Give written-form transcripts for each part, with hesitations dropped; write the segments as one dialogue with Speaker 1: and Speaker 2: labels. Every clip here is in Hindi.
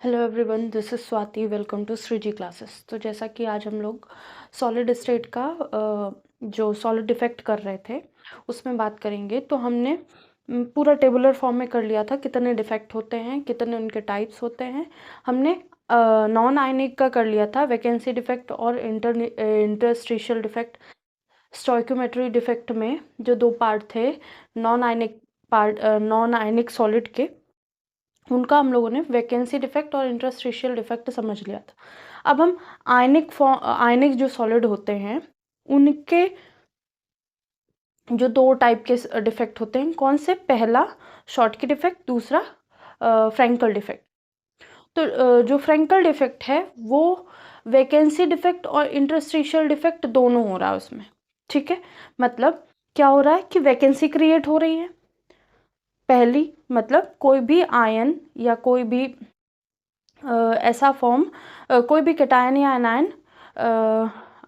Speaker 1: Hello everyone, this is Swati. Welcome to Sriji classes. तो जैसा कि आज हम लोग सॉलिड स्टेट का जो सॉलिड डिफेक्ट कर रहे थे उसमें बात करेंगे। तो हमने पूरा टेबुलर फॉर्म में कर लिया था कितने डिफेक्ट होते हैं, कितने उनके टाइप्स होते हैं। हमने नॉन आयनिक का कर लिया था, वैकेंसी डिफेक्ट और इंटरस्टिशियल डिफेक्ट। स्टोइक्योमेट्री डिफेक्ट में जो दो पार्ट थे, नॉन आयनिक सॉलिड के, उनका हम लोगों ने वैकेंसी डिफेक्ट और इंटरस्टिशियल डिफेक्ट समझ लिया था। अब हम आयनिक जो सॉलिड होते हैं उनके जो दो टाइप के डिफेक्ट होते हैं, कौन से? पहला शॉर्टकी डिफेक्ट, दूसरा फ्रैंकल डिफेक्ट। तो जो फ्रैंकल डिफेक्ट है वो वैकेंसी डिफेक्ट और इंटरस्टिशियल डिफेक्ट दोनों हो रहा है उसमें। ठीक है, मतलब क्या हो रहा है कि वैकेंसी क्रिएट हो रही है पहली, मतलब कोई भी आयन या कोई भी ऐसा फॉर्म, कोई भी कैटायन या एनायन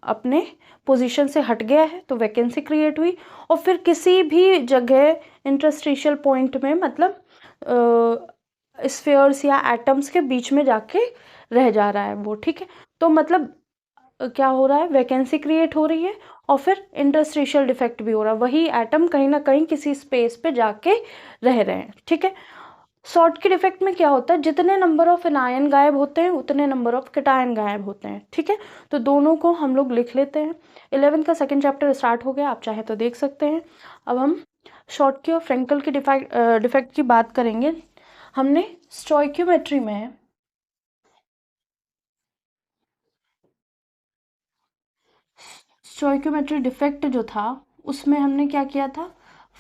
Speaker 1: अपने पोजीशन से हट गया है तो वैकेंसी क्रिएट हुई। और फिर किसी भी जगह इंटरस्टिशियल पॉइंट में, मतलब स्फीयर्स या एटम्स के बीच में जाके रह जा रहा है वो। ठीक है, तो मतलब क्या हो रहा है, वैकेंसी क्रिएट हो रही है और फिर इंटरस्टिशियल डिफेक्ट भी हो रहा है। वही एटम कहीं ना कहीं किसी स्पेस पे जाके रह रहे हैं। ठीक है, शॉर्टकी डिफेक्ट में क्या होता है, जितने नंबर ऑफ एनायन गायब होते हैं उतने नंबर ऑफ कैटायन गायब होते हैं। ठीक है, तो दोनों को हम लोग लिख लेते हैं। 11th का सेकंड चैप्टर स्टार्ट हो गया, आप चाहे तो देख सकते हैं। अब हम शॉर्टकी और फ्रैंकल की डिफेक्ट की बात करेंगे। हमने स्टोइक्योमेट्री में स्टोइक्योमेट्री डिफेक्ट जो था उसमें हमने क्या किया था,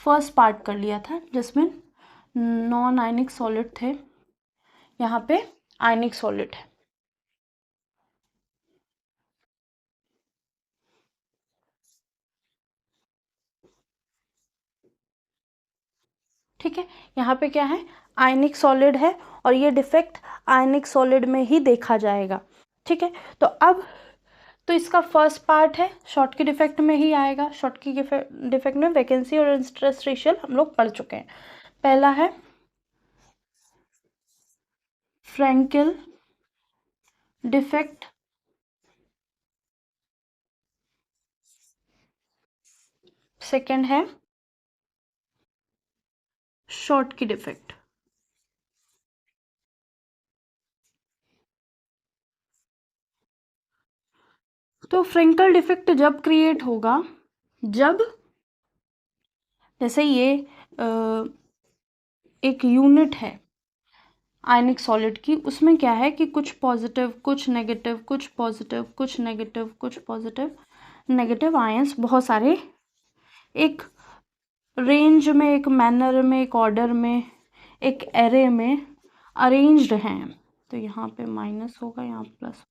Speaker 1: फर्स्ट पार्ट कर लिया था जिसमें नॉन आयनिक सॉलिड थे, यहाँ पे आयनिक सॉलिड है। ठीक है, यहाँ पे क्या है, आयनिक सॉलिड है और ये डिफेक्ट आयनिक सॉलिड में ही देखा जाएगा। ठीक है, तो अब तो इसका फर्स्ट पार्ट है, शॉर्टकी डिफेक्ट में ही आएगा। शॉर्टकी डिफेक्ट में वैकेंसी और इंटरस्टिशियल हम लोग पढ़ चुके हैं। पहला है फ्रैंकल डिफेक्ट, सेकंड है शॉर्टकी डिफेक्ट। तो फ्रैंकल डिफेक्ट जब क्रिएट होगा, जब जैसे ये एक यूनिट है आयनिक सॉलिड की, उसमें क्या है कि कुछ पॉजिटिव, कुछ नेगेटिव, कुछ पॉजिटिव, कुछ नेगेटिव, कुछ पॉजिटिव, नेगेटिव आयंस बहुत सारे एक रेंज में, एक मैनर में, एक ऑर्डर में, एक एरे में अरेंज्ड हैं। तो यहाँ पे माइनस होगा, यहाँ प्लस।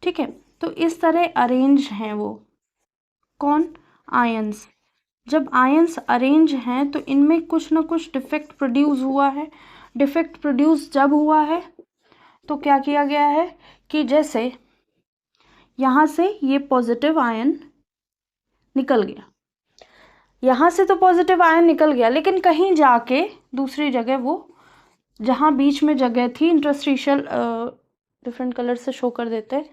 Speaker 1: ठीक है, तो इस तरह अरेंज हैं वो। कौन? आयंस। जब आयंस अरेंज हैं तो इनमें कुछ ना कुछ डिफेक्ट प्रोड्यूस हुआ है। डिफेक्ट प्रोड्यूस जब हुआ है तो क्या किया गया है कि जैसे यहाँ से ये पॉजिटिव आयन निकल गया, यहाँ से तो पॉजिटिव आयन निकल गया, लेकिन कहीं जाके दूसरी जगह वो, जहाँ बीच में जगह थी इंटरस्टिशियल, डिफरेंट कलर से शो कर देते हैं,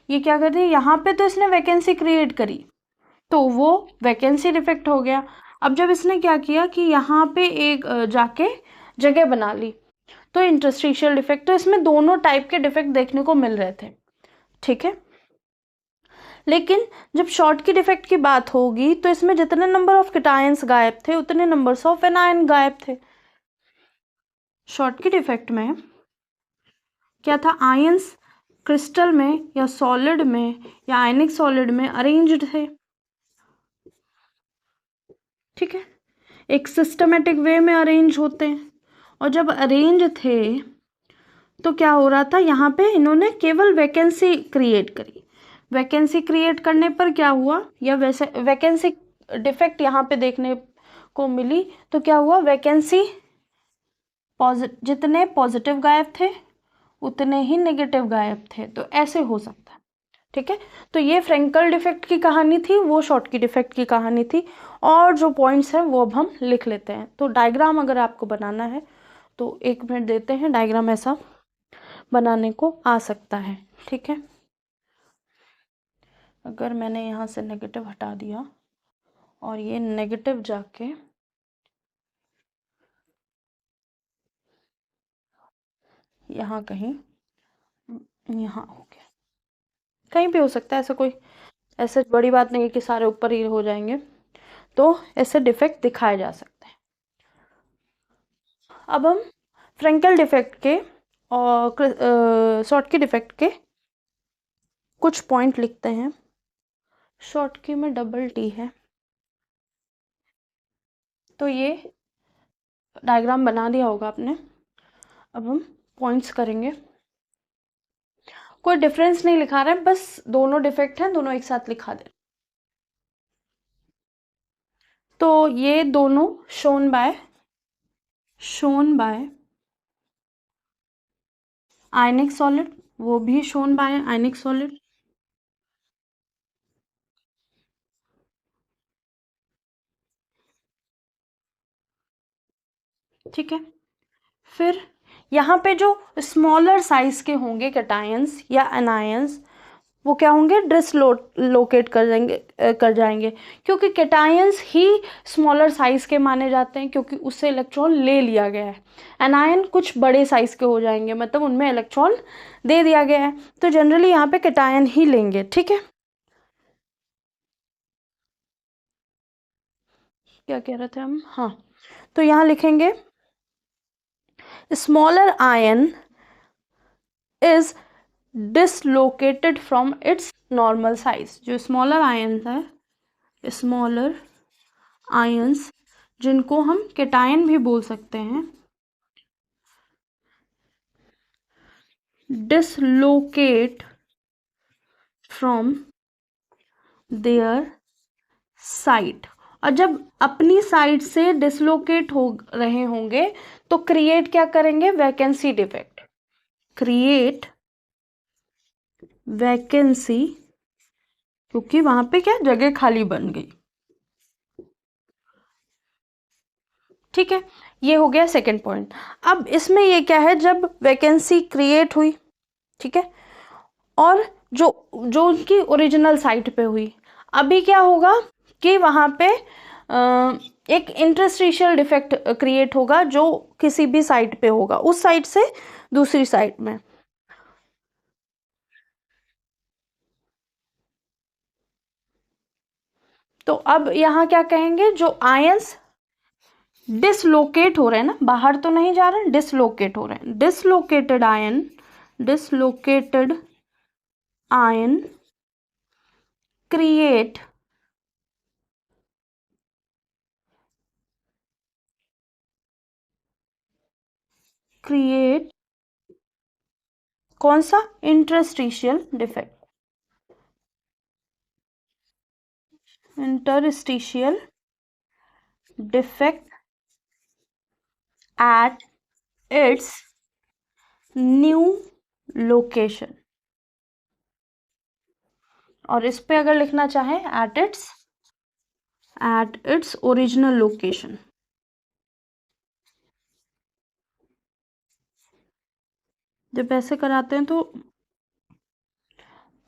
Speaker 1: ये क्या करती है, यहाँ पे तो इसने वैकेंसी क्रिएट करी तो वो वैकेंसी डिफेक्ट हो गया। अब जब इसने क्या किया कि यहाँ पे एक जाके जगह बना ली तो इंटरस्टिशियल डिफेक्ट। तो इसमें दोनों टाइप के डिफेक्ट देखने को मिल रहे थे। ठीक है, लेकिन जब शॉर्ट की डिफेक्ट की बात होगी तो इसमें जितने नंबर ऑफ कैटायंस गायब थे उतने नंबर्स ऑफ एनायन गायब थे। शॉर्ट की डिफेक्ट में क्या था, आयंस क्रिस्टल में या सॉलिड में या आयनिक सॉलिड में अरेंज्ड थे। ठीक है, एक सिस्टमेटिक वे में अरेंज होते हैं, और जब अरेंज थे तो क्या हो रहा था, यहाँ पे इन्होंने केवल वैकेंसी क्रिएट करी। वैकेंसी क्रिएट करने पर क्या हुआ, या वैसे वैकेंसी डिफेक्ट यहाँ पे देखने को मिली तो क्या हुआ, वैकेंसी जितने पॉजिटिव गायब थे उतने ही नेगेटिव गायब थे। तो ऐसे हो सकता है। ठीक है, तो ये फ्रैंकल डिफेक्ट की कहानी थी, वो शॉर्टकी डिफेक्ट की कहानी थी। और जो पॉइंट्स हैं वो अब हम लिख लेते हैं। तो डायग्राम अगर आपको बनाना है तो 1 मिनट देते हैं, डायग्राम ऐसा बनाने को आ सकता है। ठीक है, अगर मैंने यहाँ से नेगेटिव हटा दिया और ये नेगेटिव जाके यहाँ कहीं, यहाँ हो गया, कहीं भी हो सकता है, ऐसा कोई ऐसे बड़ी बात नहीं है कि सारे ऊपर ही हो जाएंगे। तो ऐसे डिफेक्ट दिखाए जा सकते हैं। अब हम फ्रेंकल डिफेक्ट के और शॉर्टकी डिफेक्ट के कुछ पॉइंट लिखते हैं। शॉर्टकी में डबल टी है, तो ये डायग्राम बना दिया होगा आपने। अब हम पॉइंट्स करेंगे, कोई डिफरेंस नहीं लिखा रहे हैं, बस दोनों डिफेक्ट हैं, दोनों एक साथ लिखा दे। तो ये दोनों शोन बाय आयनिक सॉलिड, वो भी शोन बाय आयनिक सॉलिड। ठीक है, फिर यहाँ पे जो स्मॉलर साइज के होंगे कैटायंस या एनायंस, वो क्या होंगे, डिसलोकेट कर जाएंगे, क्योंकि कैटायंस ही स्मॉलर साइज के माने जाते हैं, क्योंकि उससे इलेक्ट्रॉन ले लिया गया है। एनायन कुछ बड़े साइज के हो जाएंगे, मतलब उनमें इलेक्ट्रॉन दे दिया गया है, तो जनरली यहाँ पे कैटायन ही लेंगे। ठीक है, क्या कह रहे थे हम, हाँ, तो यहाँ लिखेंगे smaller ion is dislocated from its normal size. जो स्मॉलर आयंस है, स्मॉलर आयंस जिनको हम कैटायन भी बोल सकते हैं, डिसलोकेट फ्रॉम देयर साइड। और जब अपनी साइड से डिसलोकेट हो रहे होंगे तो क्रिएट क्या करेंगे, वैकेंसी डिफेक्ट, क्रिएट वैकेंसी, क्योंकि वहां पे क्या जगह खाली बन गई। ठीक है, ये हो गया सेकंड पॉइंट। अब इसमें ये क्या है, जब वैकेंसी क्रिएट हुई, ठीक है, और जो जो उनकी ओरिजिनल साइट पे हुई, अभी क्या होगा कि वहां पे एक इंटरस्टिशियल डिफेक्ट क्रिएट होगा, जो किसी भी साइट पे होगा, उस साइट से दूसरी साइट में। तो अब यहाँ क्या कहेंगे, जो आयंस डिसलोकेट हो रहे हैं ना, बाहर तो नहीं जा रहे हैं, डिसलोकेट हो रहे हैं, डिसलोकेटेड आयन क्रिएट कौन सा, interstitial defect, interstitial defect at its new location. और इस पे अगर लिखना चाहे, एट इट्स ओरिजिनल लोकेशन। जब ऐसे कराते हैं तो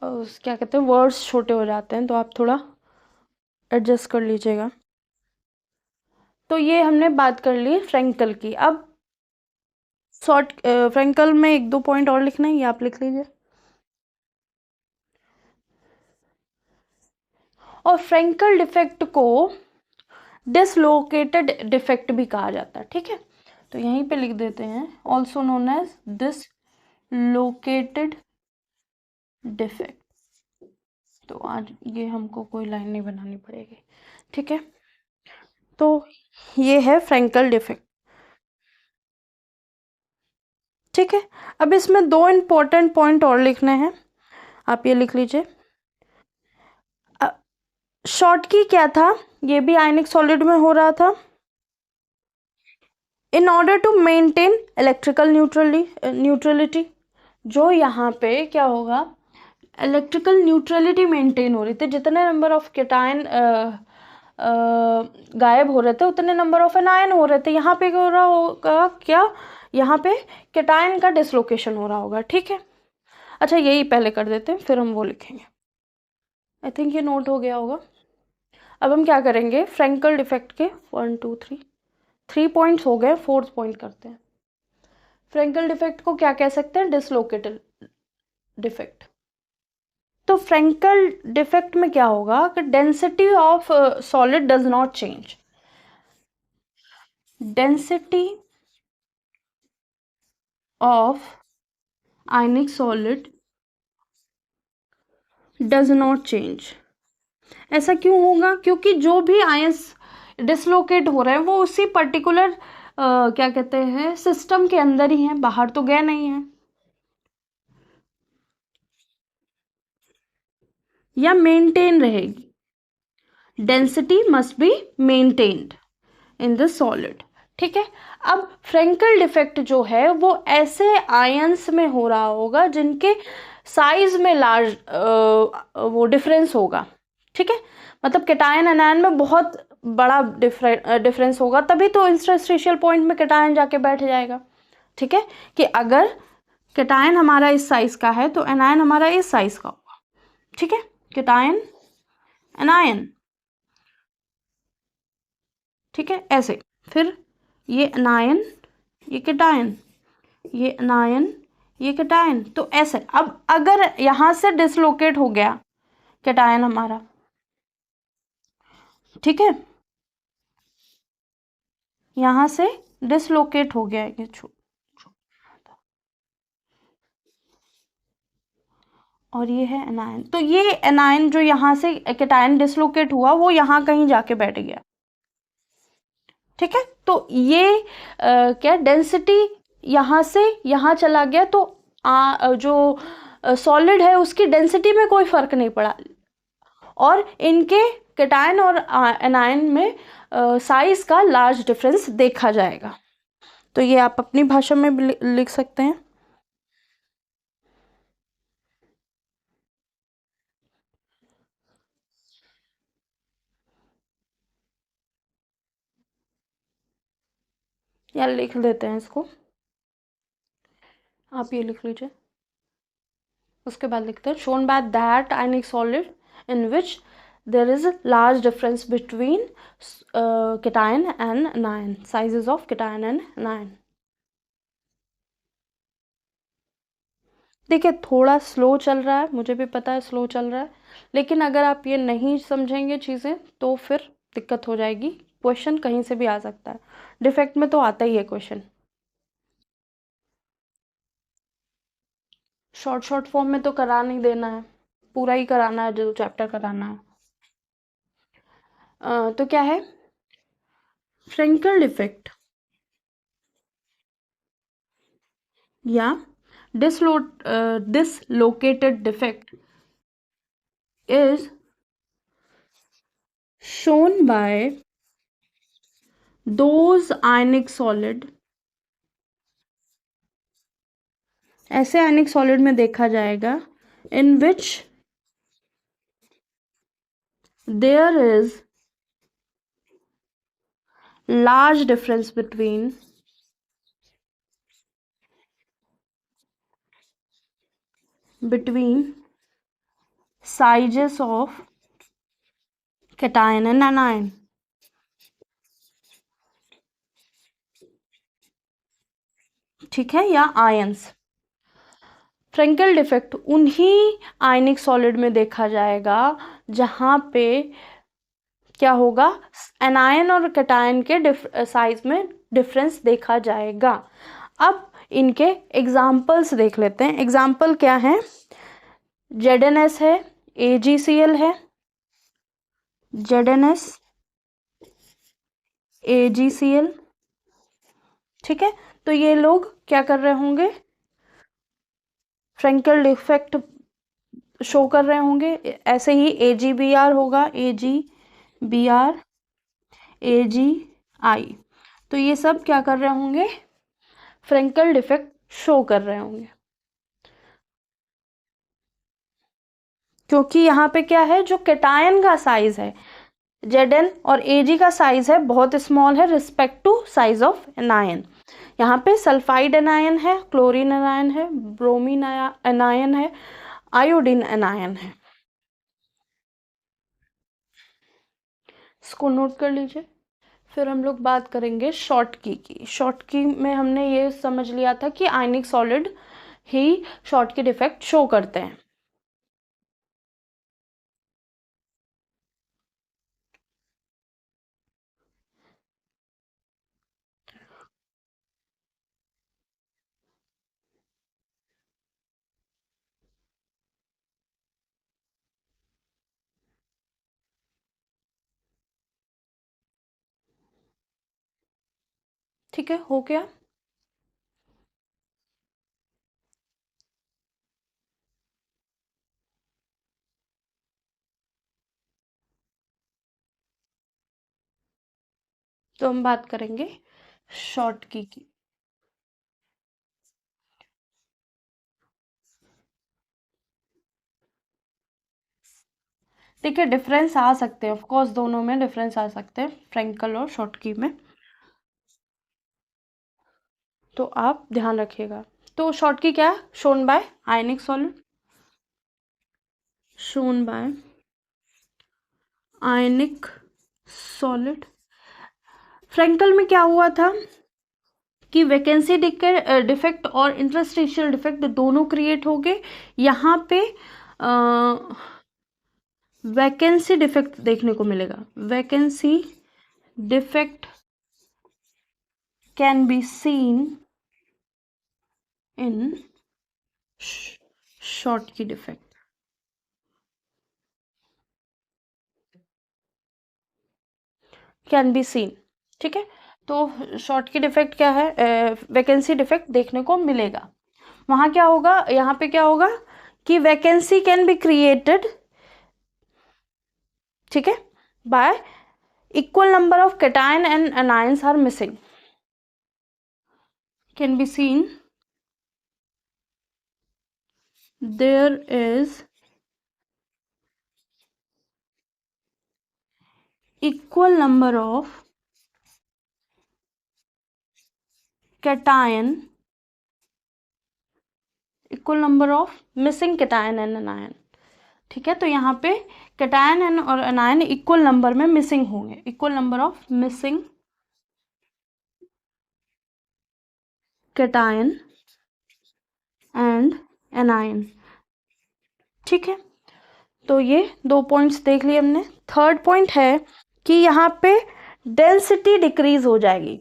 Speaker 1: क्या कहते हैं, वर्ड्स छोटे हो जाते हैं, तो आप थोड़ा एडजस्ट कर लीजिएगा। तो ये हमने बात कर ली फ्रेंकल की। अब शॉर्ट फ्रेंकल में 1-2 पॉइंट और लिखना है, ये आप लिख लीजिए। और फ्रेंकल डिफेक्ट को डिसलोकेटेड डिफेक्ट भी कहा जाता है। ठीक है, तो यहीं पे लिख देते हैं, also known as dislocated defect. तो आज ये हमको कोई लाइन नहीं बनानी पड़ेगी। ठीक है, तो ये है फ्रेंकल डिफेक्ट। ठीक है, अब इसमें 2 इंपॉर्टेंट पॉइंट और लिखने हैं, आप ये लिख लीजिए। शॉर्टकी क्या था, ये भी आयनिक सॉलिड में हो रहा था। In order to maintain electrical neutrality, जो यहाँ पे क्या होगा, इलेक्ट्रिकल न्यूट्रलिटी मेंटेन हो रही थी। जितने नंबर ऑफ कैटायन गायब हो रहे थे उतने नंबर ऑफ एनायन हो रहे थे। यहाँ पे क्या हो रहा होगा, क्या यहाँ पे कैटायन का डिसलोकेशन हो रहा होगा। ठीक है, अच्छा यही पहले कर देते हैं, फिर हम वो लिखेंगे। आई थिंक ये नोट हो गया होगा। अब हम क्या करेंगे, फ्रैंकल डिफेक्ट के 1 2 3 पॉइंट्स हो गए, 4th पॉइंट करते हैं। फ्रैंकल डिफेक्ट को क्या कह सकते हैं, डिसलोकेटेड डिफेक्ट। तो फ्रैंकल डिफेक्ट में क्या होगा कि density of solid does not change. Density of ionic solid does not change. ऐसा क्यों होगा, क्योंकि जो भी आयंस डिसलोकेट हो रहे हैं वो उसी पर्टिकुलर क्या कहते हैं सिस्टम के अंदर ही हैं, बाहर तो गए नहीं हैं। या मेंटेन रहेगी, density must be maintained in the solid. ठीक है, अब फ्रैंकल डिफेक्ट जो है वो ऐसे आयंस में हो रहा होगा जिनके साइज में लार्ज वो डिफरेंस होगा। ठीक है, मतलब कैटायन एनायन में बहुत बड़ा डिफरेंस होगा, तभी तो इंटरस्टिशियल पॉइंट में कैटायन जाके बैठ जाएगा। ठीक है, कि अगर कैटायन हमारा इस साइज का है तो एनायन हमारा इस साइज का होगा। ठीक है, कैटायन एनायन, ठीक है ऐसे। फिर ये एनायन, ये कैटायन, ये एनायन, ये कैटायन, तो ऐसे। अब अगर यहां से डिसलोकेट हो गया कैटायन हमारा, ठीक है, यहां से डिसलोकेट हो गया ये और ये है एनायन, तो ये एनायन जो यहाँ से कैटायन डिसलोकेट हुआ वो यहाँ कहीं जाके बैठ गया। ठीक है, तो ये क्या डेंसिटी यहाँ से यहाँ चला गया, तो जो सॉलिड है उसकी डेंसिटी में कोई फर्क नहीं पड़ा, और इनके कैटायन और एनायन में साइज का लार्ज डिफरेंस देखा जाएगा। तो ये आप अपनी भाषा में भी लिख सकते हैं। या लिख देते हैं इसको, आप ये लिख लीजिए। उसके बाद लिखते हैं shown by that ionic solid in which there is a large difference between cation and anion, sizes of cation and anion। देखिए थोड़ा स्लो चल रहा है, मुझे भी पता है स्लो चल रहा है, लेकिन अगर आप ये नहीं समझेंगे चीज़ें तो फिर दिक्कत हो जाएगी। क्वेश्चन कहीं से भी आ सकता है, डिफेक्ट में तो आता ही है क्वेश्चन। शॉर्ट फॉर्म में तो करा नहीं देना है, पूरा ही कराना है जो चैप्टर कराना है। तो क्या है, फ्रैंकल डिफेक्ट या dislocated defect is shown by those ionic solid, ऐसे आयनिक सॉलिड में देखा जाएगा in which there is large difference between sizes of cation and anion। ठीक है, या आयंस। फ्रैंकल डिफेक्ट उन्हीं आयनिक सॉलिड में देखा जाएगा जहां पे क्या होगा, एनायन और कैटायन के साइज में डिफरेंस देखा जाएगा। अब इनके एग्जाम्पल्स देख लेते हैं। एग्जाम्पल क्या है, ZnS है, AgCl है, ZnS AgCl। ठीक है, तो ये लोग क्या कर रहे होंगे, फ्रैंकल डिफेक्ट शो कर रहे होंगे। ऐसे ही AgBr होगा, AgBr AgI, तो ये सब क्या कर रहे होंगे, फ्रैंकल डिफेक्ट शो कर रहे होंगे। क्योंकि यहाँ पे क्या है, जो कैटायन का साइज है Zn और Ag का साइज है बहुत स्मॉल है respect to size of anion. यहाँ पे सल्फाइड एनायन है, क्लोरीन एनायन है, ब्रोमीन एनायन है, आयोडीन एनायन है। इसको नोट कर लीजिए। फिर हम लोग बात करेंगे शॉर्टकी की। शॉर्टकी में हमने ये समझ लिया था कि आयनिक सॉलिड ही शॉर्टकी डिफेक्ट शो करते हैं। ठीक है, हो गया। तो हम बात करेंगे शॉर्टकी की। देखिए डिफरेंस आ सकते हैं, ऑफ कोर्स दोनों में डिफरेंस आ सकते हैं, फ्रैंकल और शॉर्टकी में, तो आप ध्यान रखिएगा। तो शॉर्टकी क्या है? Shown by ionic solid, shown by ionic solid. Frenkel में क्या हुआ था कि वैकेंसी डिफेक्ट और इंटरस्टिशियल डिफेक्ट दोनों क्रिएट हो गए। यहाँ पे वैकेंसी डिफेक्ट देखने को मिलेगा। Vacancy defect can be seen in Schottky defect. Can be seen, ठीक है। तो शॉर्टकी डिफेक्ट क्या है? वैकेंसी डिफेक्ट देखने को मिलेगा। वहां क्या होगा, यहाँ पे क्या होगा कि वैकेंसी कैन बी क्रिएटेड, ठीक है, bye equal number of cation and anions are missing, can be seen there is equal number of cation, equal number of missing cation and anion, ठीक है। तो यहाँ पे कैटायन एंड और एनायन इक्वल नंबर में मिसिंग होंगे, equal number of missing cation and anion, ठीक है। तो ये दो पॉइंट्स देख लिए हमने। थर्ड पॉइंट है कि यहाँ पे डेंसिटी डिक्रीज हो जाएगी,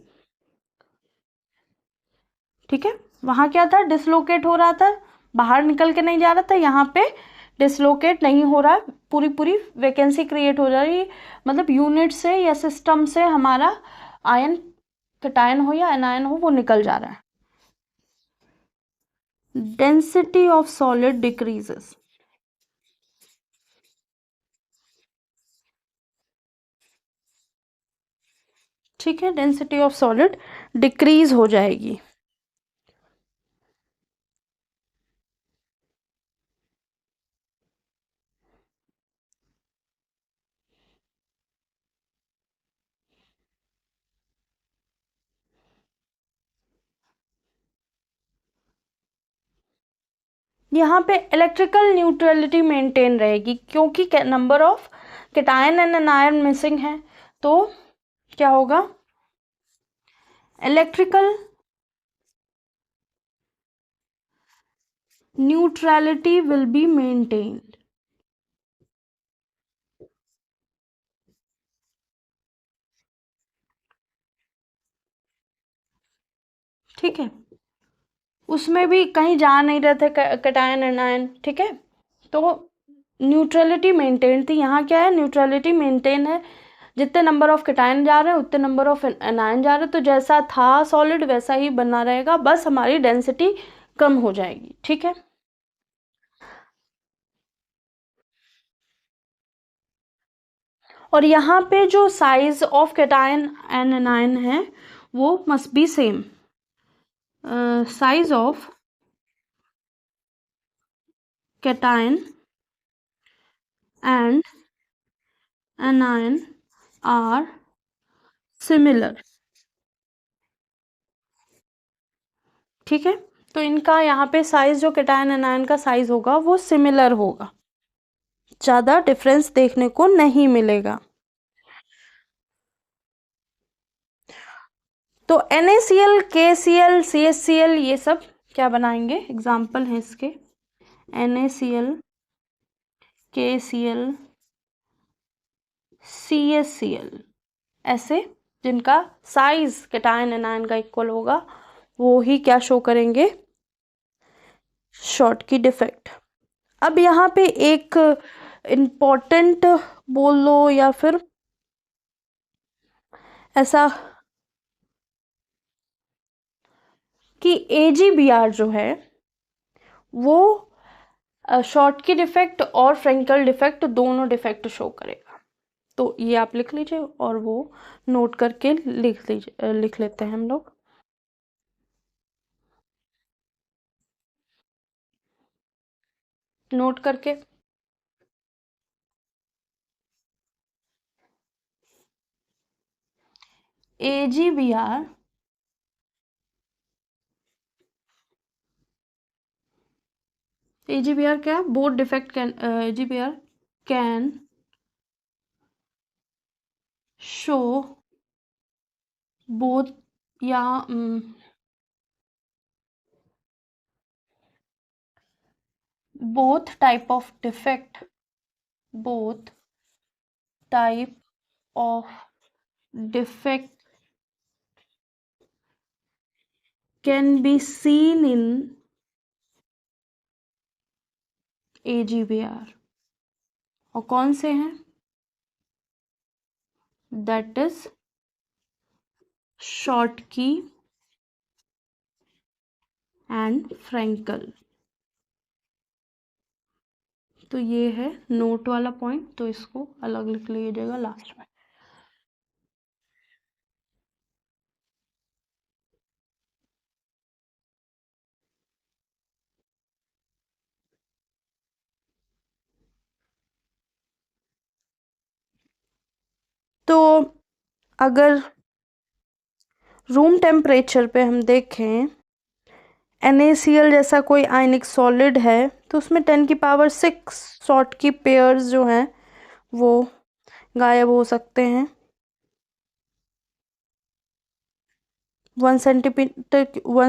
Speaker 1: ठीक है। वहां क्या था, डिसलोकेट हो रहा था, बाहर निकल के नहीं जा रहा था, यहाँ पे डिसलोकेट नहीं हो रहा, पूरी पूरी वैकेंसी क्रिएट हो जा रही है। मतलब यूनिट से या सिस्टम से हमारा आयन, कैटायन हो या एनायन हो, वो निकल जा रहा है। डेंसिटी ऑफ सॉलिड डिक्रीजेस, ठीक है, डेंसिटी ऑफ सॉलिड डिक्रीज हो जाएगी। यहाँ पे इलेक्ट्रिकल न्यूट्रलिटी मेंटेन रहेगी क्योंकि number of cation and anion missing है। तो क्या होगा, electrical neutrality will be maintained, ठीक है। उसमें भी कहीं जा नहीं रहे थे कैटायन एनायन, ठीक है। तो न्यूट्रलिटी मेंटेन थी। यहाँ क्या है, न्यूट्रलिटी मेंटेन है, जितने नंबर ऑफ कैटायन जा रहे हैं उतने नंबर ऑफ एनायन जा रहे हैं, तो जैसा था सॉलिड वैसा ही बना रहेगा, बस हमारी डेंसिटी कम हो जाएगी, ठीक है। और यहाँ पे जो size of cation and anion है वो must be same. Size of cation and anion are similar. ठीक है, तो इनका यहाँ पे साइज, जो कैटायन एनायन का साइज होगा वो सिमिलर होगा, ज़्यादा डिफरेंस देखने को नहीं मिलेगा। तो NaCl, KCl, CHCl ये सब क्या बनाएंगे, एग्जाम्पल हैं इसके। NaCl, KCl, CHCl, ऐसे जिनका साइज कैटायन एनायन का इक्वल होगा वो ही क्या शो करेंगे, शॉर्टकी डिफेक्ट। अब यहाँ पे एक इम्पॉर्टेंट बोल लो या फिर ऐसा कि AGBR जो है वो शॉर्टकी डिफेक्ट और फ्रेंकल डिफेक्ट दोनों डिफेक्ट शो करेगा। तो ये आप लिख लीजिए और वो नोट करके लिख लेते हैं हम लोग। नोट करके AGBR क्या है, both defect can AGBR can show both या both type of defect, both type of defect can be seen in AGBR। और कौन से हैं, that is Schottky and Frenkel. तो ये है नोट वाला पॉइंट, तो इसको अलग लिख लीजिएगा लास्ट में। तो अगर रूम टेम्परेचर पे हम देखें, NaCl जैसा कोई आयनिक सॉलिड है तो उसमें 10⁶ शॉर्टकी पेयर्स जो हैं वो गायब हो सकते हैं। 1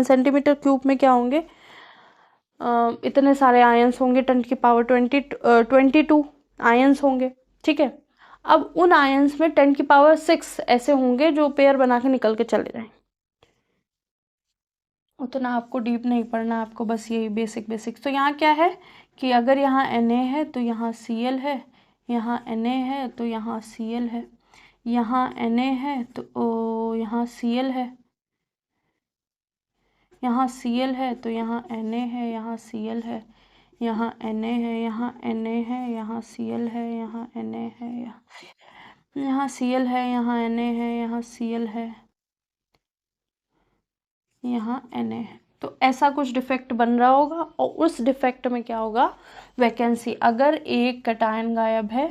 Speaker 1: सेंटीमीटर क्यूब में क्या होंगे, इतने सारे आयंस होंगे, 10⁻22 आयंस होंगे। ठीक है, अब उन आयंस में 10⁶ ऐसे होंगे जो पेयर बना के निकल के चले जाएं। उतना आपको डीप नहीं पढ़ना, आपको बस यही बेसिक बेसिक। तो यहाँ क्या है कि अगर यहाँ Na है तो यहाँ Cl है, यहाँ Na है तो यहाँ Cl है, यहाँ Na है तो यहाँ Cl है, यहाँ Cl है तो यहाँ Na है, यहाँ Cl है, यहाँ Na है, यहाँ Na है, यहाँ Cl है, यहाँ Na है, यहाँ Cl है, यहाँ Na है, यहाँ Cl है, यहाँ Na है। तो ऐसा कुछ डिफेक्ट बन रहा होगा और उस डिफेक्ट में क्या होगा, वैकेंसी। अगर एक कैटायन गायब है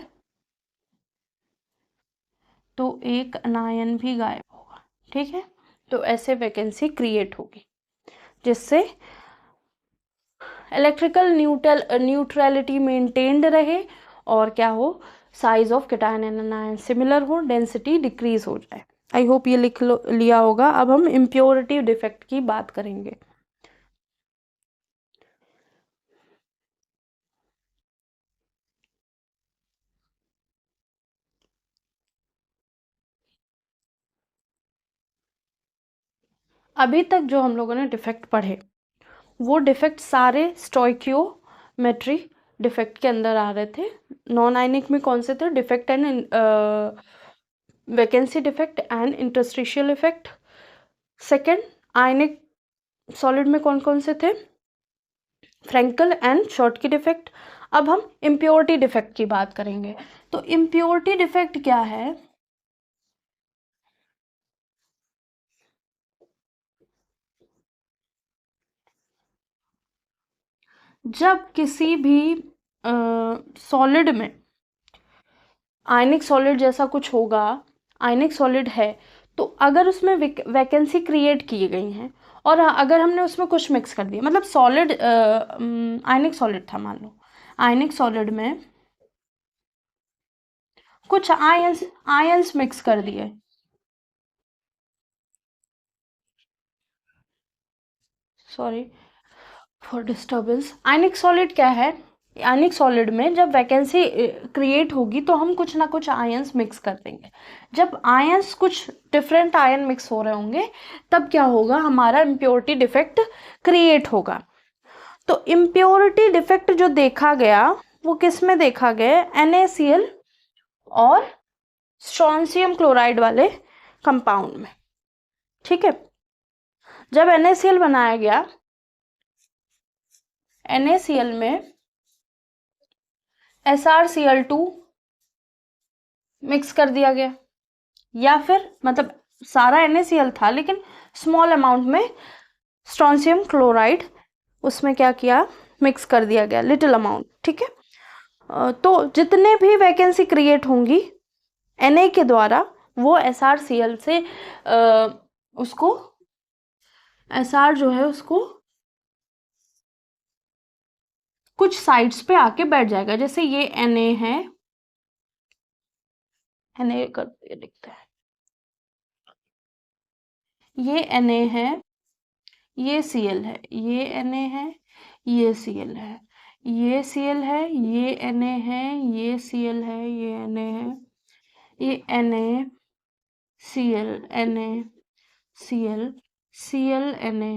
Speaker 1: तो एक अनायन भी गायब होगा। ठीक है, तो ऐसे वैकेंसी क्रिएट होगी जिससे इलेक्ट्रिकल न्यूट्रलिटी मेंटेन्ड रहे और क्या हो, size of cation and अनायन similar हो, डेंसिटी डिक्रीज हो जाए। आई होप ये लिख लिया होगा। अब हम इम्प्योरिटी डिफेक्ट की बात करेंगे। अभी तक जो हम लोगों ने डिफेक्ट पढ़े वो डिफेक्ट सारे स्टोइकियोमेट्री डिफेक्ट के अंदर आ रहे थे। नॉन आयनिक में कौन से थे, defect and vacancy defect and interstitial effect. Second, ionic solid में कौन कौन से थे, फ्रेंकल एंड शॉर्टकी डिफेक्ट। अब हम इम्प्योरिटी डिफेक्ट की बात करेंगे। तो इम्प्योरिटी डिफेक्ट क्या है, जब किसी भी सॉलिड में आयनिक सॉलिड जैसा कुछ होगा आयनिक सॉलिड है, तो अगर उसमें वैकेंसी क्रिएट की गई है और अगर हमने उसमें कुछ मिक्स कर दिया, मतलब सॉलिड आयनिक सॉलिड था, मान लो आयनिक सॉलिड में कुछ आयंस मिक्स कर दिए, sorry for disturbance. Ionic solid क्या है, आयनिक सॉलिड में जब वैकेंसी क्रिएट होगी तो हम कुछ ना कुछ आयंस मिक्स कर देंगे। जब आयंस कुछ डिफरेंट आयन मिक्स हो रहे होंगे तब क्या होगा, हमारा इम्प्योरिटी डिफेक्ट क्रिएट होगा। तो इम्प्योरिटी डिफेक्ट जो देखा गया वो किस में देखा गया, NaCl और स्ट्रोंशियम क्लोराइड वाले कंपाउंड में। ठीक है, जब NaCl बनाया गया, NaCl में SrCl2 मिक्स कर दिया गया, या फिर मतलब सारा NaCl था लेकिन स्मॉल अमाउंट में स्ट्रोंशियम क्लोराइड उसमें क्या किया, मिक्स कर दिया गया, लिटिल अमाउंट। ठीक है, तो जितने भी वैकेंसी क्रिएट होंगी Na के द्वारा वो SrCl से उसको Sr जो है उसको कुछ साइड्स पे आके बैठ जाएगा। जैसे ये Na है, Na कर लिखते हैं, ये Na है, ये Cl है, ये Na है, ये Cl है, ये Cl है, ये Na है, ये Cl है, ये Na है, ये Na Cl Na Cl Cl Na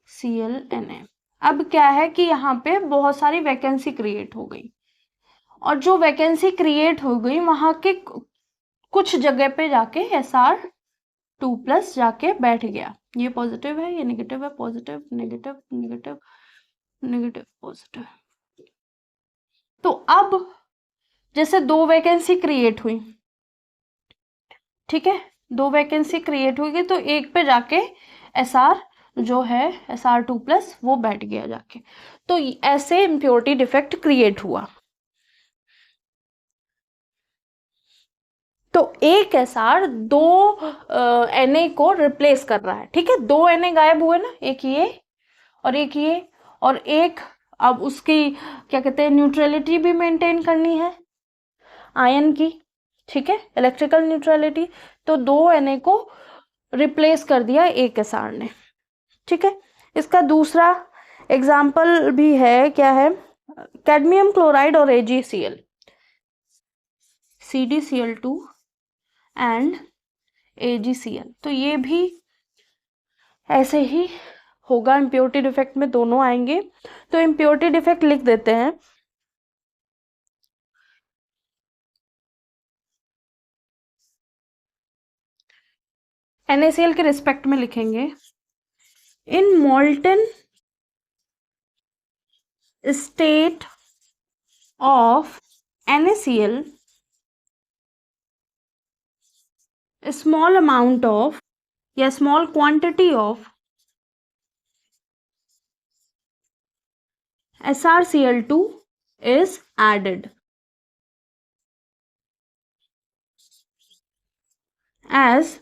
Speaker 1: Cl Na। अब क्या है कि यहाँ पे बहुत सारी वैकेंसी क्रिएट हो गई, और जो वैकेंसी क्रिएट हो गई वहां के कुछ जगह पे जाके Sr2+ जाके बैठ गया। ये पॉजिटिव है, ये नेगेटिव है, positive negative negative negative positive. तो अब जैसे दो वैकेंसी क्रिएट हुई, ठीक है, दो वैकेंसी क्रिएट हुई तो एक पे जाके Sr जो है Sr2+ वो बैठ गया जाके, तो ऐसे इम्प्योरिटी डिफेक्ट क्रिएट हुआ। तो एक Sr दो Na को रिप्लेस कर रहा है। ठीक है, दो Na गायब हुए ना, एक ये और एक ये, और एक अब उसकी क्या कहते हैं, न्यूट्रलिटी भी मेंटेन करनी है आयन की। ठीक है, इलेक्ट्रिकल न्यूट्रलिटी, तो दो Na को रिप्लेस कर दिया एक Sr ने। ठीक है, इसका दूसरा एग्जाम्पल भी है, क्या है, कैडमियम क्लोराइड और AgCl, CdCl2 एंड AgCl, तो ये भी ऐसे ही होगा, इम्प्योरिटी डिफेक्ट में दोनों आएंगे। तो इम्प्योरिटी डिफेक्ट लिख देते हैं, NaCl के रिस्पेक्ट में लिखेंगे, in molten state of NaCl small amount of या small quantity of SrCl2 is added as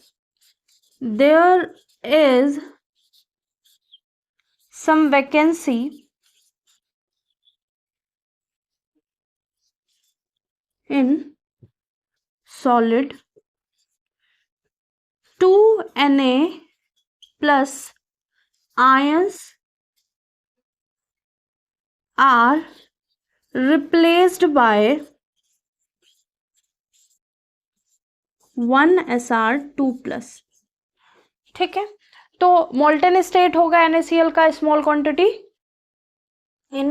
Speaker 1: there is some vacancy in solid, 2 Na plus ions are replaced by 1 Sr2+। ठीक है, तो मोल्टन स्टेट होगा NaCl का small quantity, in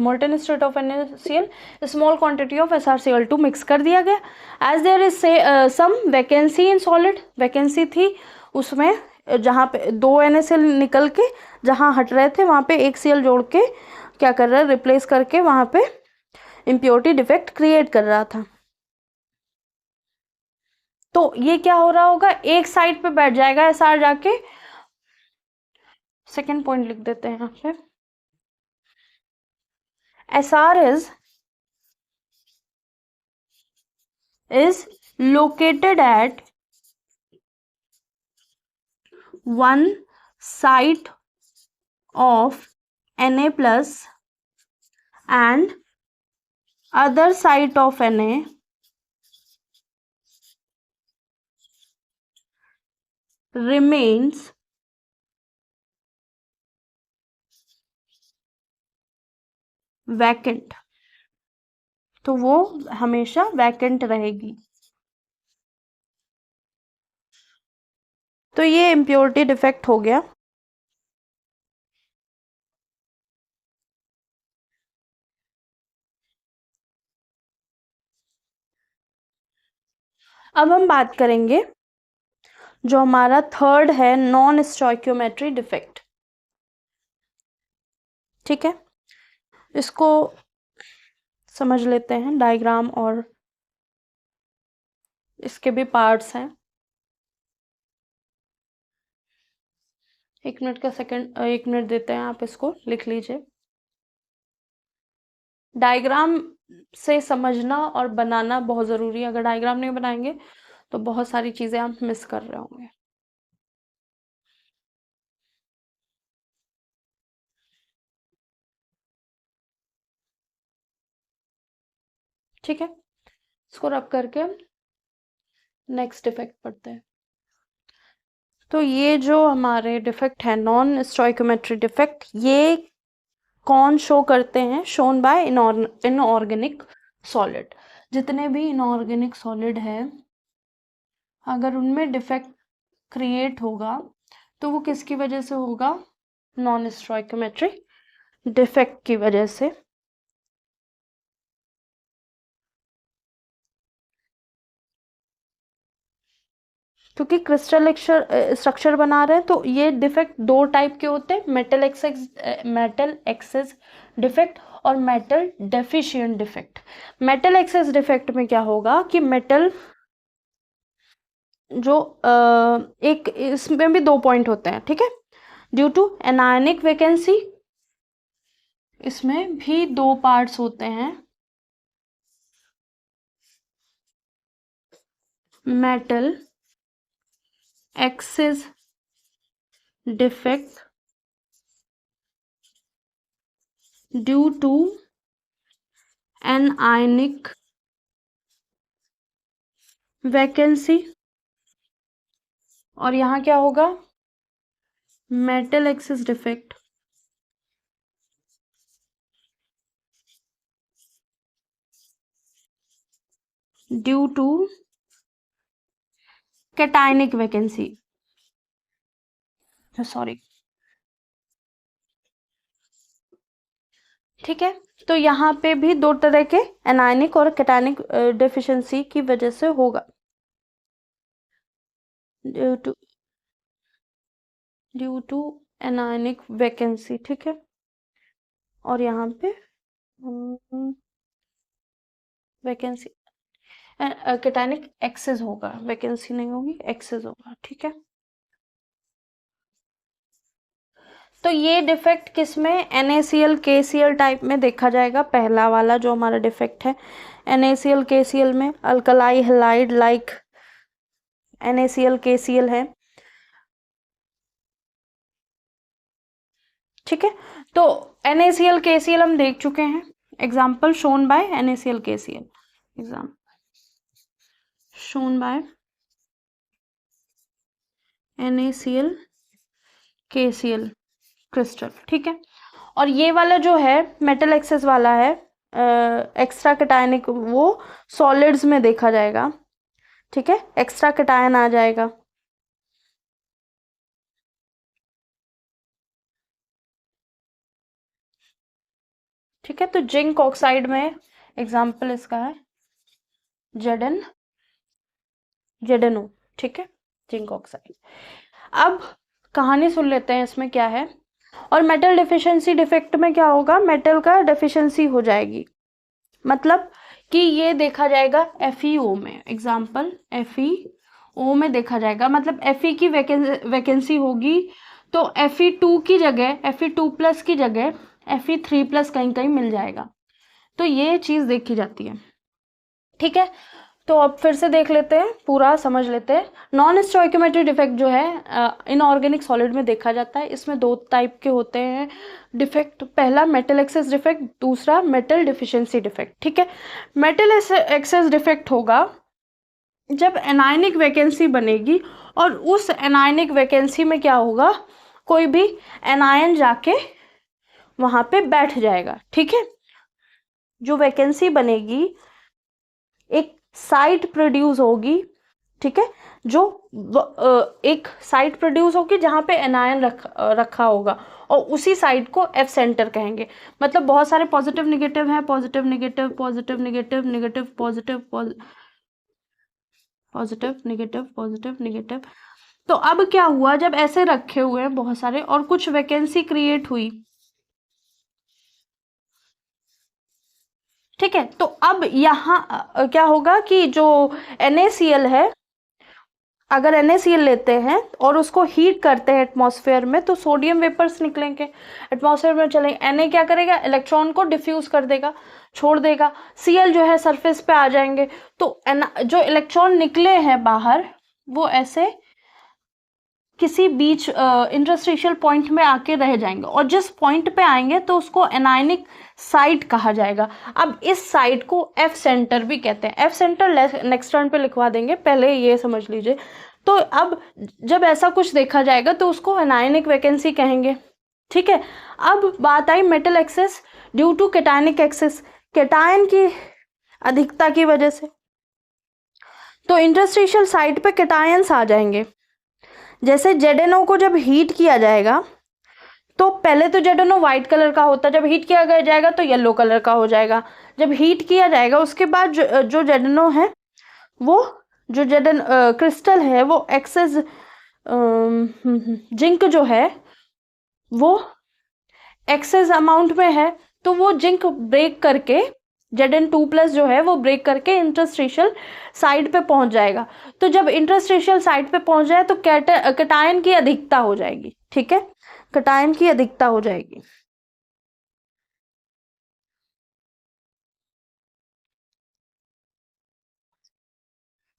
Speaker 1: molten state of NaCl small quantity of SrCl2 mix कर दिया गया। As there is some vacancy in solid, vacancy थी उसमें, जहाँ पे दो NaCl निकल के जहाँ हट रहे थे वहाँ पे एक Cl जोड़ के क्या कर रहा है, रिप्लेस करके वहाँ पे इम्प्योरिटी डिफेक्ट क्रिएट कर रहा था। तो ये क्या हो रहा होगा, एक साइड पे बैठ जाएगा Sr जाके। सेकेंड पॉइंट लिख देते हैं यहाँ पे, Sr is located at one site of Na plus and other site of Na remains vacant, तो वो हमेशा वैकेंट रहेगी। तो ये इम्प्योरिटी डिफेक्ट हो गया। अब हम बात करेंगे जो हमारा थर्ड है, नॉन स्टोइकियोमेट्री डिफेक्ट। ठीक है, इसको समझ लेते हैं। डायग्राम और इसके भी पार्ट्स हैं। 1 मिनट देते हैं, आप इसको लिख लीजिए। डायग्राम से समझना और बनाना बहुत ज़रूरी है। अगर डायग्राम नहीं बनाएंगे तो बहुत सारी चीज़ें आप मिस कर रहे होंगे। ठीक है, इसको रब करके नेक्स्ट डिफेक्ट पढ़ते हैं। तो ये जो हमारे डिफेक्ट है, नॉन स्टोइकोमेट्री डिफेक्ट, ये कौन शो करते हैं? Shown by inorganic solid. जितने भी इनऑर्गेनिक सॉलिड है, अगर उनमें डिफेक्ट क्रिएट होगा तो वो किसकी वजह से होगा? नॉन स्टोइकोमेट्री डिफेक्ट की वजह से। क्योंकि क्रिस्टल स्ट्रक्चर बना रहे हैं, तो ये डिफेक्ट दो टाइप के होते हैं, मेटल एक्सेस डिफेक्ट और metal deficient defect. Metal excess defect में क्या होगा कि मेटल जो एक, इसमें भी 2 पॉइंट होते हैं। ठीक है, ड्यू टू एनायनिक वैकेंसी, इसमें भी 2 पार्ट्स होते हैं। Metal excess defect due to anionic vacancy, और यहाँ क्या होगा? Metal excess defect due to cationic vacancy, sorry. ठीक है, तो यहाँ पे भी 2 तरह के एनायनिक और कैटायनिक डेफिशिएंसी की वजह से होगा। Due to anionic vacancy. ठीक है, और यहाँ पे वैकेंसी कैटायनिक एक्सेस होगा, वैकेंसी नहीं होगी, एक्सेस होगा। ठीक है, तो ये डिफेक्ट किसमें? NaCl KCl टाइप में देखा जाएगा। पहला वाला जो हमारा डिफेक्ट है NaCl KCl में, alkali halide like NaCl KCl है। ठीक है, तो NaCl KCl हम देख चुके हैं। Example shown by NaCl KCl, example shown by NaCl KCl crystal. ठीक है, और ये वाला जो है मेटल एक्सेस वाला है, एक्स्ट्रा कैटायनिक, वो सॉलिड्स में देखा जाएगा। ठीक है, एक्स्ट्रा कैटायन आ जाएगा। ठीक है, तो जिंक ऑक्साइड में एग्जाम्पल इसका है ZnO। ठीक है, जिंक ऑक्साइड। अब कहानी सुन लेते हैं इसमें क्या है। और मेटल डेफिशिएंसी डिफेक्ट में क्या होगा? मेटल का डेफिशिएंसी हो जाएगी, मतलब कि ये देखा जाएगा FeO में। एग्जाम्पल FeO में देखा जाएगा, मतलब Fe की वैकेंसी होगी, तो Fe2 की जगह, Fe2 प्लस की जगह Fe3 प्लस कहीं कहीं मिल जाएगा। तो ये चीज देखी जाती है। ठीक है, तो अब फिर से देख लेते हैं, पूरा समझ लेते हैं। नॉन स्टोइकियोमेट्री डिफेक्ट जो है इनऑर्गेनिक सॉलिड में देखा जाता है। इसमें 2 टाइप के होते हैं डिफेक्ट। पहला मेटल एक्सेस डिफेक्ट, दूसरा मेटल डिफिशिएंसी डिफेक्ट। ठीक है, मेटल एक्सेस डिफेक्ट होगा जब एनायनिक वैकेंसी बनेगी और उस एनायनिक वैकेंसी में क्या होगा, कोई भी एनायन जाके वहां पे बैठ जाएगा। ठीक है, जो वैकेंसी बनेगी एक साइट प्रोड्यूस होगी। ठीक है, जो एक साइट प्रोड्यूस होगी जहां पे एनायन रखा होगा और उसी साइट को एफ सेंटर कहेंगे। मतलब बहुत सारे पॉजिटिव निगेटिव हैं, positive negative positive negative negative positive positive negative positive negative. तो अब क्या हुआ, जब ऐसे रखे हुए हैं बहुत सारे और कुछ वैकेंसी क्रिएट हुई, ठीक है, तो अब यहाँ क्या होगा कि जो NaCl है, अगर NaCl लेते हैं और उसको हीट करते हैं एटमॉस्फेयर में तो सोडियम वेपर्स निकलेंगे, एटमॉस्फेयर में चलेंगे। Na क्या करेगा, इलेक्ट्रॉन को डिफ्यूज कर देगा, छोड़ देगा। Cl जो है सरफेस पे आ जाएंगे। तो जो इलेक्ट्रॉन निकले हैं बाहर वो ऐसे किसी बीच इंटरस्टिशियल पॉइंट में आके रह जाएंगे और जिस पॉइंट पे आएंगे तो उसको एनायनिक साइट कहा जाएगा। अब इस साइट को एफ सेंटर भी कहते हैं। एफ सेंटर नेक्स्ट टर्न पे लिखवा देंगे, पहले ये समझ लीजिए। तो अब जब ऐसा कुछ देखा जाएगा तो उसको एनायनिक वैकेंसी कहेंगे। ठीक है, अब बात आई metal excess due to cationic excess, cation की अधिकता की वजह से। तो इंटरस्टिशियल साइट पे कैटायंस आ जाएंगे। जैसे ZnO को जब हीट किया जाएगा तो पहले तो ZnO व्हाइट कलर का होता है, जब हीट किया जाएगा तो येलो कलर का हो जाएगा। जब हीट किया जाएगा उसके बाद जो ZnO है वो जो क्रिस्टल है वो एक्सेस जिंक जो है वो एक्सेस अमाउंट में है, तो वो जिंक ब्रेक करके Zn2+ जो है वो ब्रेक करके इंटरस्टिशियल साइड पे पहुंच जाएगा। तो जब इंटरस्टिशियल साइड पे पहुंच जाए तो कैटायन की अधिकता हो जाएगी। ठीक है, कैटायन की अधिकता हो जाएगी।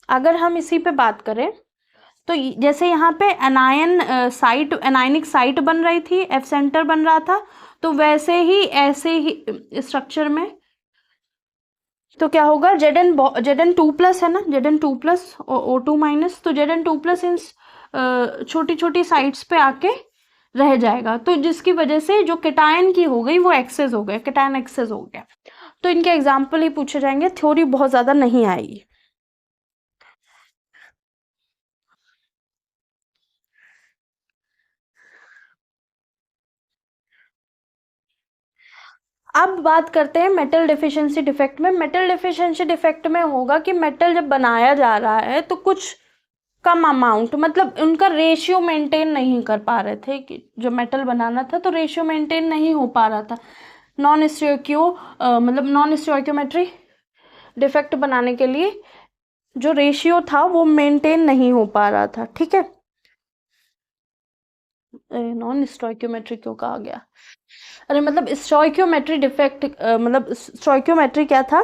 Speaker 1: अगर हम इसी पे बात करें तो जैसे यहाँ पे एनायनिक साइट बन रही थी, एफ सेंटर बन रहा था, तो वैसे ही ऐसे ही स्ट्रक्चर में तो क्या होगा, Zn2+ है ना, Zn2+ और O2-, तो Zn2+ इन छोटी छोटी साइट्स पे आके रह जाएगा। तो जिसकी वजह से जो कैटायन की हो गई वो एक्सेस हो गया, कैटायन एक्सेस हो गया। तो इनके एग्जाम्पल ही पूछे जाएंगे, थ्योरी बहुत ज्यादा नहीं आएगी। अब बात करते हैं मेटल डिफिशिएंसी डिफेक्ट में। मेटल डिफिशिएंसी डिफेक्ट में होगा कि मेटल जब बनाया जा रहा है तो कुछ कम अमाउंट, मतलब उनका रेशियो मेंटेन नहीं कर पा रहे थे कि जो मेटल बनाना था तो रेशियो मेंटेन नहीं हो पा रहा था। नॉन स्टोइकियोमेट्री डिफेक्ट बनाने के लिए जो रेशियो था वो मेंटेन नहीं हो पा रहा था। ठीक है, नॉन स्टोइकियोमेट्री क्यों कहा गया, अरे मतलब स्टोइकियोमेट्री डिफेक्ट, मतलब स्टोइकियोमेट्री क्या था,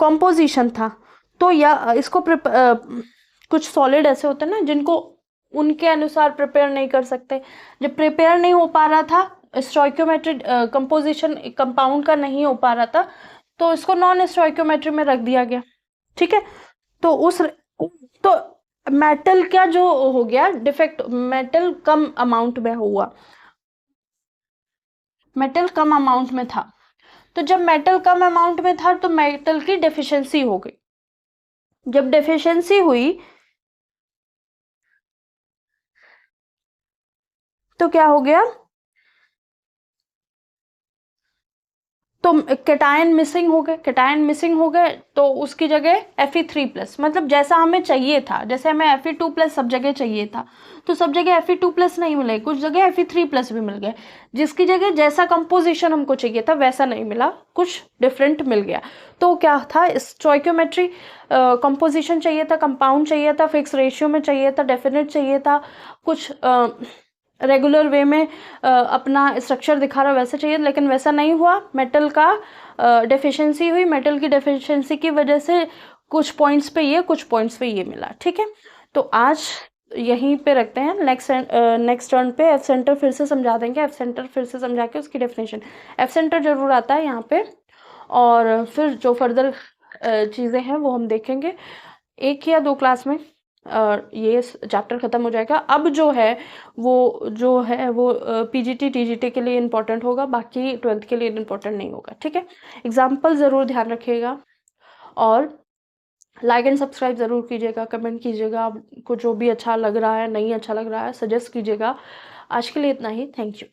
Speaker 1: कॉम्पोजिशन था। तो या इसको कुछ सॉलिड ऐसे होते हैं ना जिनको उनके अनुसार प्रिपेयर नहीं कर सकते। जब प्रिपेयर नहीं हो पा रहा था, स्टोइकियोमेट्री कंपोजिशन कंपाउंड का नहीं हो पा रहा था, तो इसको नॉन स्टोइकियोमेट्री में रख दिया गया। ठीक है, तो मेटल क्या जो हो गया डिफेक्ट, मेटल कम अमाउंट में हुआ, मेटल कम अमाउंट में था। तो जब मेटल कम अमाउंट में था तो मेटल की डेफिशिएंसी हो गई। जब डेफिशिएंसी हुई तो क्या हो गया, तो कैटायन मिसिंग हो गए, कैटायन मिसिंग हो गए तो उसकी जगह Fe3+, मतलब जैसा हमें चाहिए था, जैसे हमें Fe2+ सब जगह चाहिए था तो सब जगह Fe2+ नहीं मिले, कुछ जगह Fe3+ भी मिल गए। जिसकी जगह जैसा कंपोजिशन हमको चाहिए था वैसा नहीं मिला, कुछ डिफरेंट मिल गया। तो क्या था, स्टोइकियोमेट्री कंपोजिशन चाहिए था, कंपाउंड चाहिए था, फिक्स रेशियो में चाहिए था, डेफिनेट चाहिए था, कुछ रेगुलर वे में अपना स्ट्रक्चर दिखा रहा वैसे चाहिए, लेकिन वैसा नहीं हुआ। मेटल का डेफिशिएंसी हुई, मेटल की डेफिशिएंसी की वजह से कुछ पॉइंट्स पे ये, कुछ पॉइंट्स पे ये मिला, ठीक है। तो आज यहीं पे रखते हैं, नेक्स्ट टर्न पे एफ सेंटर फिर से समझा देंगे, एफ सेंटर फिर से समझा के उसकी डेफिनेशन। एफ सेंटर जरूर आता है यहाँ पे, और फिर जो फर्दर चीज़ें हैं वो हम देखेंगे 1 या 2 क्लास में। ये चैप्टर ख़त्म हो जाएगा। अब जो है वो पीजीटी टीजीटी के लिए इम्पोर्टेंट होगा, बाकी 12th के लिए इम्पोर्टेंट नहीं होगा, ठीक है। एग्जाम्पल ज़रूर ध्यान रखिएगा, और लाइक एंड सब्सक्राइब ज़रूर कीजिएगा, कमेंट कीजिएगा, आपको जो भी अच्छा लग रहा है, नहीं अच्छा लग रहा है सजेस्ट कीजिएगा। आज के लिए इतना ही, थैंक यू।